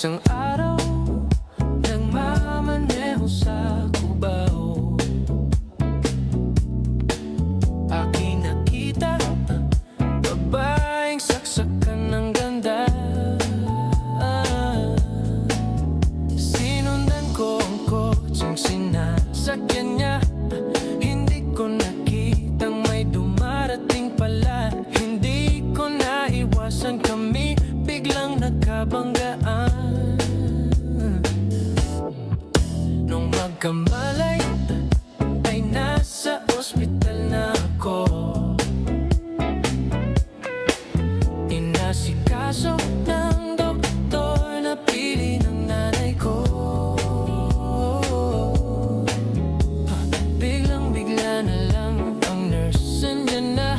Isang araw, nagmamaneho sa Cubao, aking nakita babaeng saksakan ng ganda. Sinundan ko ang kotseng sinasakyan niya. Hindi ko nakitang may dumarating pala. Hindi ko naiwasan, kami biglang nagkabanggaan. Nung magkamalay ay nasa ospital na ako. Inasikaso ng doktor na pili ng nanay ko. Biglang-bigla na lang ang nurse nandyan na.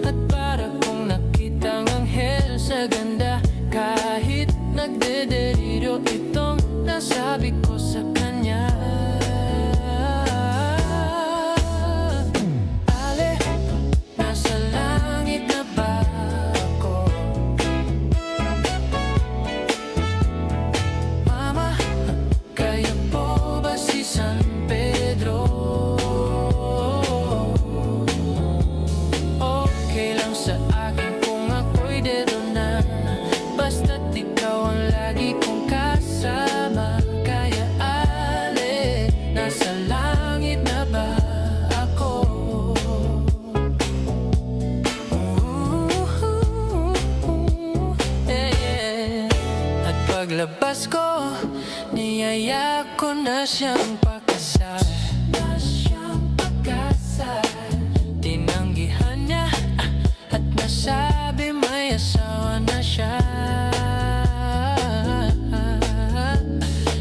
At para kong nakitang anghel sa ganda. Kahit nagdedelirio itong nasabi ko sa kanya. Ale, nasa langit na ba ako? Mama, kaya po ba si San Pedro? Okay lang sa akin kung ako'y dedo na, basta't ikaw ang lagi kong kasama. Kaya ale, nasa langit na ba ako? Yeah, yeah. At paglabas ko, niyaya ko na siyang pakasal. Tinanggihan niya at nasabi may asawa na siya.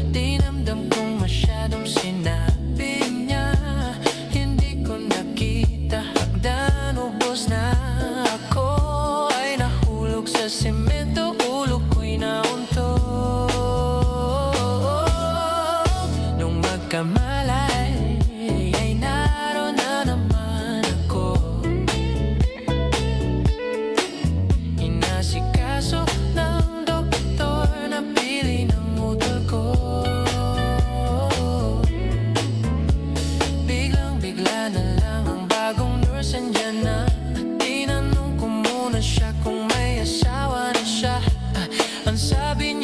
Dinamdam kong masyadong sinabi niya. Hindi ko nakita hagdan, ubos na ako. Ay nahulog sa semento, ulo ko'y nauntog. Nung magkamalay ay naroon na naman ako. Inasikaso ng doktor na pili ng utol ko. Biglang-bigla na lang ang bagong nurse andyan na. Tinanong ko muna siya kung may asawa na siya. Ang sabi